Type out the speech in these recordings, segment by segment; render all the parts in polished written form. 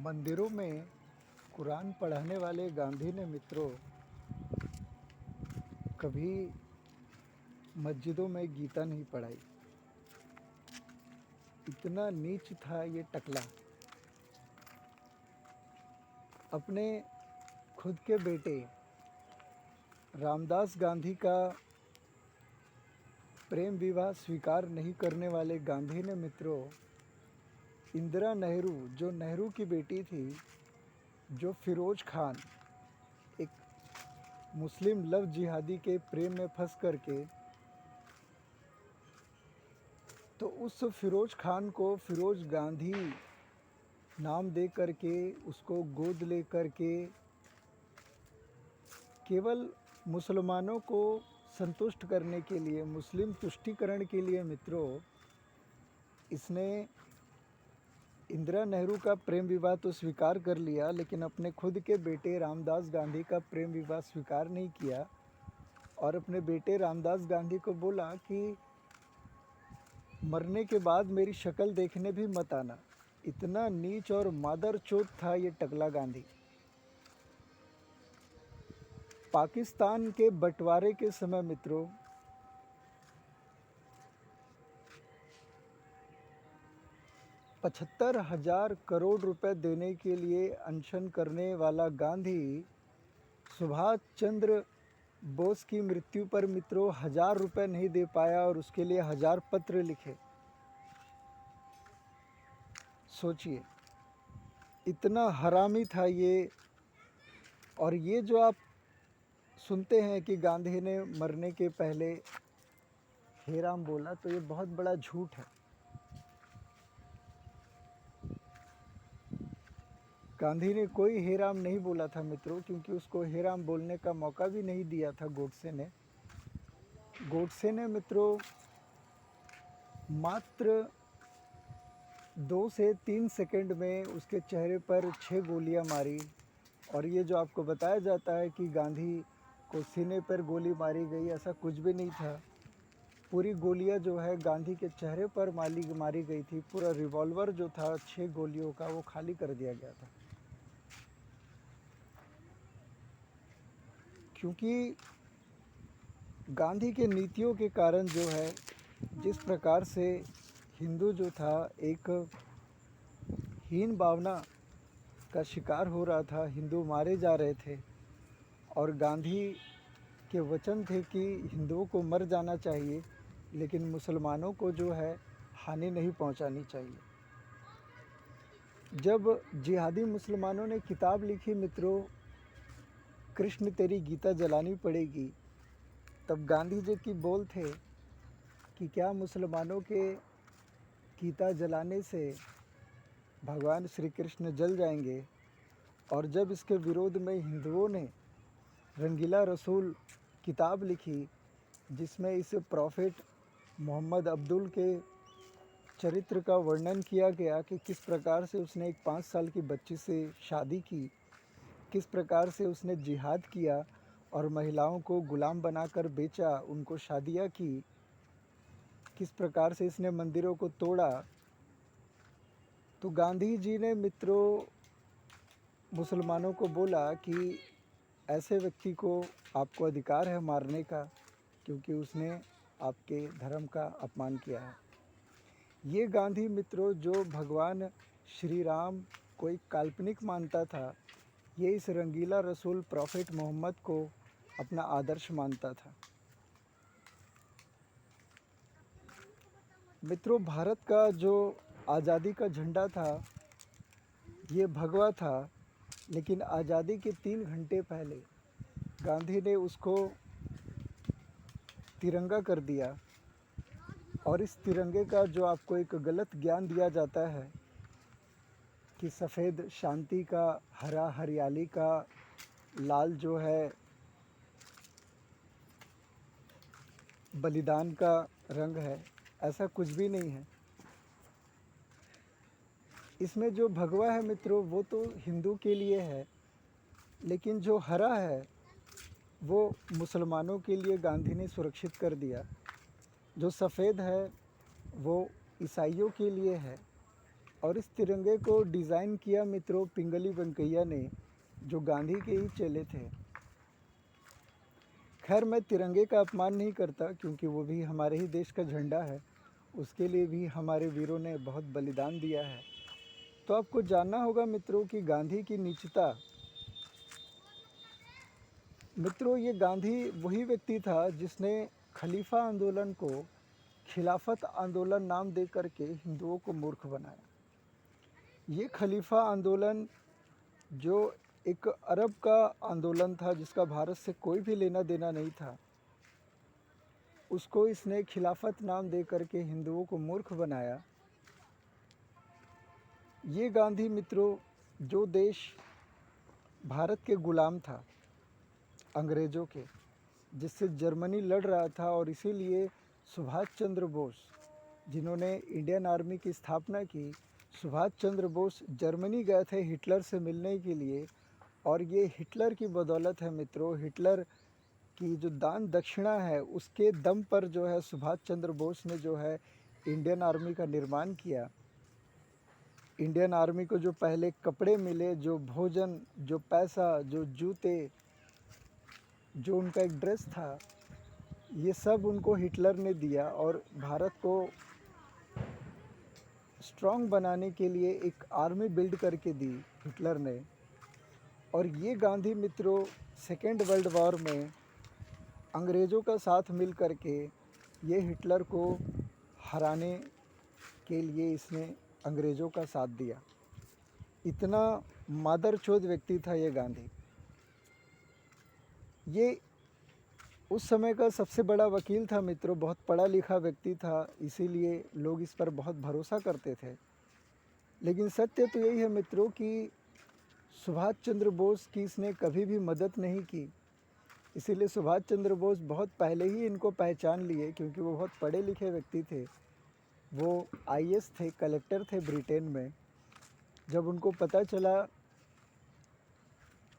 मंदिरों में कुरान पढ़ाने वाले गांधी ने मित्रों कभी मस्जिदों में गीता नहीं पढ़ाई। इतना नीच था ये टकला। अपने खुद के बेटे रामदास गांधी का प्रेम विवाह स्वीकार नहीं करने वाले गांधी ने मित्रों इंदिरा नेहरू, जो नेहरू की बेटी थी, जो फिरोज खान, एक मुस्लिम लव जिहादी के प्रेम में फंस करके, तो उस फिरोज खान को फिरोज गांधी नाम दे करके, उसको गोद ले करके केवल मुसलमानों को संतुष्ट करने के लिए, मुस्लिम तुष्टीकरण के लिए मित्रों, इसने इंदिरा नेहरू का प्रेम विवाह तो स्वीकार कर लिया, लेकिन अपने खुद के बेटे रामदास गांधी का प्रेम विवाह स्वीकार नहीं किया। और अपने बेटे रामदास गांधी को बोला कि मरने के बाद मेरी शक्ल देखने भी मत आना। इतना नीच और मादरचोद था ये टकला गांधी। पाकिस्तान के बंटवारे के समय मित्रों 75,000 करोड़ रुपए देने के लिए अनशन करने वाला गांधी सुभाष चंद्र बोस की मृत्यु पर मित्रों 1,000 रुपए नहीं दे पाया और उसके लिए 1,000 पत्र लिखे। सोचिए, इतना हरामी था ये। और ये जो आप सुनते हैं कि गांधी ने मरने के पहले हे राम बोला, तो ये बहुत बड़ा झूठ है। गांधी ने कोई हे राम नहीं बोला था मित्रों, क्योंकि उसको हे राम बोलने का मौका भी नहीं दिया था गोडसे ने। गोडसे ने मित्रों मात्र 2 से 3 सेकंड में उसके चेहरे पर 6 गोलियां मारी। और ये जो आपको बताया जाता है कि गांधी को सीने पर गोली मारी गई, ऐसा कुछ भी नहीं था। पूरी गोलियां जो है गांधी के चेहरे पर मारी गई थी। पूरा रिवॉल्वर जो था 6 गोलियों का, वो खाली कर दिया गया था। क्योंकि गांधी के नीतियों के कारण जो है, जिस प्रकार से हिंदू जो था एक हीन भावना का शिकार हो रहा था, हिंदू मारे जा रहे थे, और गांधी के वचन थे कि हिंदुओं को मर जाना चाहिए, लेकिन मुसलमानों को जो है हानि नहीं पहुंचानी चाहिए। जब जिहादी मुसलमानों ने किताब लिखी मित्रों, कृष्ण तेरी गीता जलानी पड़ेगी, तब गांधी जी की बोल थे कि क्या मुसलमानों के गीता जलाने से भगवान श्री कृष्ण जल जाएंगे। और जब इसके विरोध में हिंदुओं ने रंगीला रसूल किताब लिखी, जिसमें इस प्रॉफिट मोहम्मद अब्दुल के चरित्र का वर्णन किया गया कि किस प्रकार से उसने एक 5 साल की बच्ची से शादी की, किस प्रकार से उसने जिहाद किया और महिलाओं को गुलाम बनाकर बेचा, उनको शादियां की, किस प्रकार से इसने मंदिरों को तोड़ा। तो गांधी जी ने मित्रों मुसलमानों को बोला कि ऐसे व्यक्ति को आपको अधिकार है मारने का, क्योंकि उसने आपके धर्म का अपमान किया है। ये गांधी मित्रों जो भगवान श्री राम को एक काल्पनिक मानता था, ये इस रंगीला रसूल प्रॉफिट मोहम्मद को अपना आदर्श मानता था। मित्रों, भारत का जो आज़ादी का झंडा था ये भगवा था, लेकिन आज़ादी के 3 घंटे पहले गांधी ने उसको तिरंगा कर दिया। और इस तिरंगे का जो आपको एक गलत ज्ञान दिया जाता है कि सफ़ेद शांति का, हरा हरियाली का, लाल जो है बलिदान का रंग है, ऐसा कुछ भी नहीं है। इसमें जो भगवा है मित्रों वो तो हिंदू के लिए है, लेकिन जो हरा है वो मुसलमानों के लिए गांधी ने सुरक्षित कर दिया। जो सफ़ेद है वो ईसाइयों के लिए है, और इस तिरंगे को डिज़ाइन किया मित्रों पिंगली वेंकैया ने, जो गांधी के ही चेले थे। खैर मैं तिरंगे का अपमान नहीं करता, क्योंकि वो भी हमारे ही देश का झंडा है, उसके लिए भी हमारे वीरों ने बहुत बलिदान दिया है। तो आपको जानना होगा मित्रों कि गांधी की नीचता। मित्रों, ये गांधी वही व्यक्ति था जिसने खलीफा आंदोलन को खिलाफत आंदोलन नाम दे करके हिंदुओं को मूर्ख बनाया। ये खलीफा आंदोलन जो एक अरब का आंदोलन था, जिसका भारत से कोई भी लेना देना नहीं था, उसको इसने खिलाफत नाम दे करके हिंदुओं को मूर्ख बनाया। ये गांधी मित्रों, जो देश भारत के गुलाम था अंग्रेज़ों के, जिससे जर्मनी लड़ रहा था, और इसीलिए सुभाष चंद्र बोस, जिन्होंने इंडियन आर्मी की स्थापना की, सुभाष चंद्र बोस जर्मनी गए थे हिटलर से मिलने के लिए। और ये हिटलर की बदौलत है मित्रों, हिटलर की जो दान दक्षिणा है उसके दम पर जो है सुभाष चंद्र बोस ने जो है इंडियन आर्मी का निर्माण किया। इंडियन आर्मी को जो पहले कपड़े मिले, जो भोजन, जो पैसा, जो जूते, जो उनका एक ड्रेस था, ये सब उनको हिटलर ने दिया। और भारत को स्ट्रॉन्ग बनाने के लिए एक आर्मी बिल्ड करके दी हिटलर ने। और ये गांधी मित्रों सेकेंड वर्ल्ड वॉर में अंग्रेज़ों का साथ मिल करके ये हिटलर को हराने के लिए इसने अंग्रेज़ों का साथ दिया। इतना मादरचोद व्यक्ति था ये गांधी। ये उस समय का सबसे बड़ा वकील था मित्रों, बहुत पढ़ा लिखा व्यक्ति था, इसीलिए लोग इस पर बहुत भरोसा करते थे। लेकिन सत्य तो यही है मित्रों कि सुभाष चंद्र बोस की इसने कभी भी मदद नहीं की। इसीलिए सुभाष चंद्र बोस बहुत पहले ही इनको पहचान लिए, क्योंकि वो बहुत पढ़े लिखे व्यक्ति थे। वो आईएएस थे, कलेक्टर थे ब्रिटेन में। जब उनको पता चला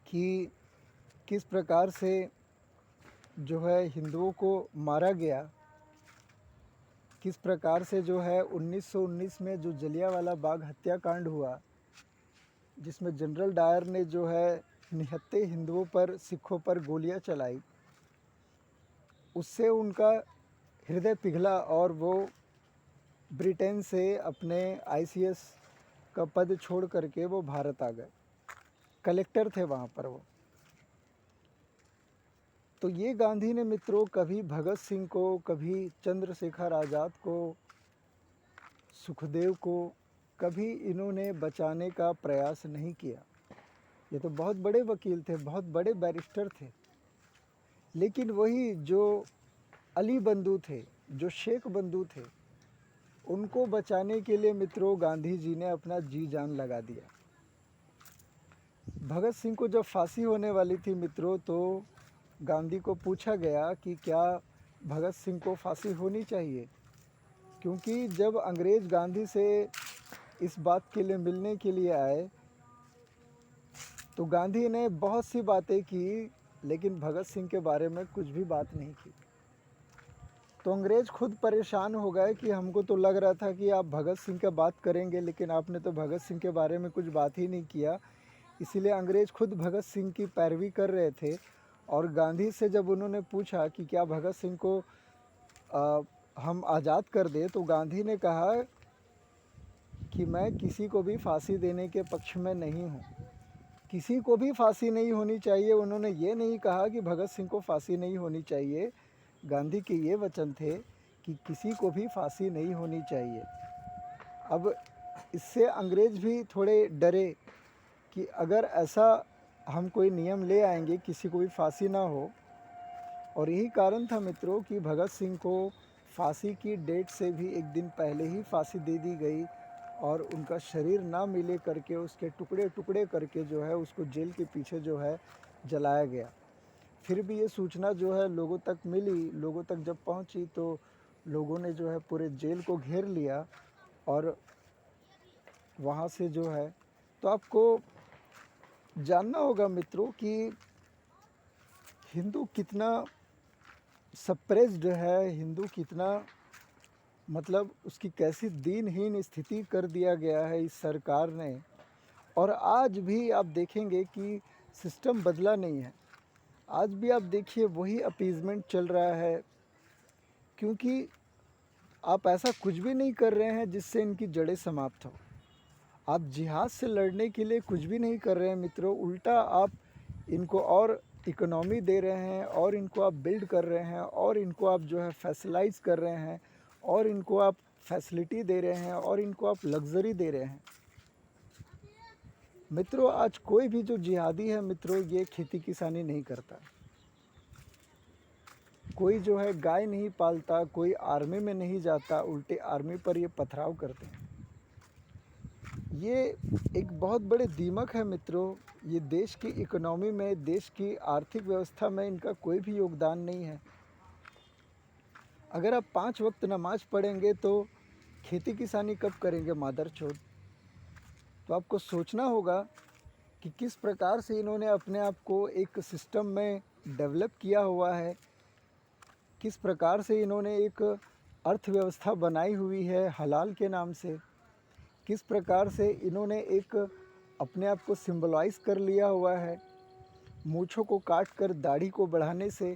कि किस प्रकार से जो है हिंदुओं को मारा गया, किस प्रकार से जो है 1919 में जो जलियांवाला बाग हत्याकांड हुआ, जिसमें जनरल डायर ने जो है निहत्थे हिंदुओं पर, सिखों पर गोलियां चलाई, उससे उनका हृदय पिघला और वो ब्रिटेन से अपने आईसीएस का पद छोड़ करके वो भारत आ गए। कलेक्टर थे वहाँ पर वो। तो ये गांधी ने मित्रों कभी भगत सिंह को, कभी चंद्रशेखर आज़ाद को, सुखदेव को, कभी इन्होंने बचाने का प्रयास नहीं किया। ये तो बहुत बड़े वकील थे, बहुत बड़े बैरिस्टर थे। लेकिन वही जो अली बंधु थे, जो शेख बंधु थे, उनको बचाने के लिए मित्रों गांधी जी ने अपना जी जान लगा दिया। भगत सिंह को जब फांसी होने वाली थी मित्रों, तो गांधी को पूछा गया कि क्या भगत सिंह को फांसी होनी चाहिए, क्योंकि जब अंग्रेज़ गांधी से इस बात के लिए मिलने के लिए आए तो गांधी ने बहुत सी बातें की, लेकिन भगत सिंह के बारे में कुछ भी बात नहीं की। तो अंग्रेज़ खुद परेशान हो गए कि हमको तो लग रहा था कि आप भगत सिंह की बात करेंगे, लेकिन आपने तो भगत सिंह के बारे में कुछ बात ही नहीं किया। इसीलिए अंग्रेज़ खुद भगत सिंह की पैरवी कर रहे थे। और गांधी से जब उन्होंने पूछा कि क्या भगत सिंह को हम आज़ाद कर दें, तो गांधी ने कहा कि मैं किसी को भी फांसी देने के पक्ष में नहीं हूँ, किसी को भी फांसी नहीं होनी चाहिए। उन्होंने ये नहीं कहा कि भगत सिंह को फांसी नहीं होनी चाहिए। गांधी के ये वचन थे कि किसी को भी फांसी नहीं होनी चाहिए। अब इससे अंग्रेज़ भी थोड़े डरे कि अगर ऐसा हम कोई नियम ले आएंगे किसी को भी फांसी ना हो। और यही कारण था मित्रों कि भगत सिंह को फांसी की डेट से भी एक दिन पहले ही फांसी दे दी गई, और उनका शरीर ना मिले करके उसके टुकड़े टुकड़े करके जो है उसको जेल के पीछे जो है जलाया गया। फिर भी ये सूचना जो है लोगों तक मिली, लोगों तक जब पहुंची तो लोगों ने जो है पूरे जेल को घेर लिया। और वहाँ से जो है, तो आपको जानना होगा मित्रों कि हिंदू कितना सप्रेस्ड है, हिंदू कितना मतलब उसकी कैसी दीनहीन स्थिति कर दिया गया है इस सरकार ने। और आज भी आप देखेंगे कि सिस्टम बदला नहीं है। आज भी आप देखिए वही अपीज़मेंट चल रहा है, क्योंकि आप ऐसा कुछ भी नहीं कर रहे हैं जिससे इनकी जड़ें समाप्त हो। आप जिहाद से लड़ने के लिए कुछ भी नहीं कर रहे हैं मित्रों, उल्टा आप इनको और इकोनॉमी दे रहे हैं, और इनको आप बिल्ड कर रहे हैं, और इनको आप जो है फैसिलाइज कर रहे हैं, और इनको आप फैसिलिटी दे रहे हैं, और इनको आप लग्जरी दे रहे हैं। मित्रों, आज कोई भी जो जिहादी है मित्रों, ये खेती किसानी नहीं करता। कोई जो है गाय नहीं पालता, कोई आर्मी में नहीं जाता, उल्टे आर्मी पर ये पथराव करते हैं। ये एक बहुत बड़े दीमक है मित्रों। ये देश की इकोनॉमी में, देश की आर्थिक व्यवस्था में इनका कोई भी योगदान नहीं है। अगर आप 5 वक्त नमाज पढ़ेंगे तो खेती किसानी कब करेंगे मादरचोद? तो आपको सोचना होगा कि किस प्रकार से इन्होंने अपने आप को एक सिस्टम में डेवलप किया हुआ है, किस प्रकार से इन्होंने एक अर्थव्यवस्था बनाई हुई है हलाल के नाम से, किस प्रकार से इन्होंने एक अपने आप को सिंबलाइज कर लिया हुआ है मूँछों को काट कर दाढ़ी को बढ़ाने से।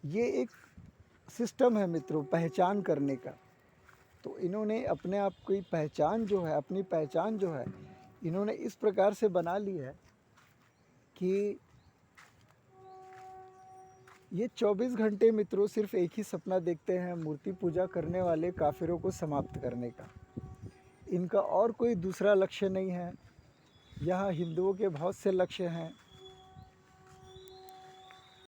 ये एक सिस्टम है मित्रों पहचान करने का। तो इन्होंने अपने आप की पहचान जो है, अपनी पहचान जो है, इन्होंने इस प्रकार से बना ली है कि ये 24 घंटे मित्रों सिर्फ एक ही सपना देखते हैं, मूर्ति पूजा करने वाले काफिरों को समाप्त करने का। इनका और कोई दूसरा लक्ष्य नहीं है। यहाँ हिंदुओं के बहुत से लक्ष्य हैं,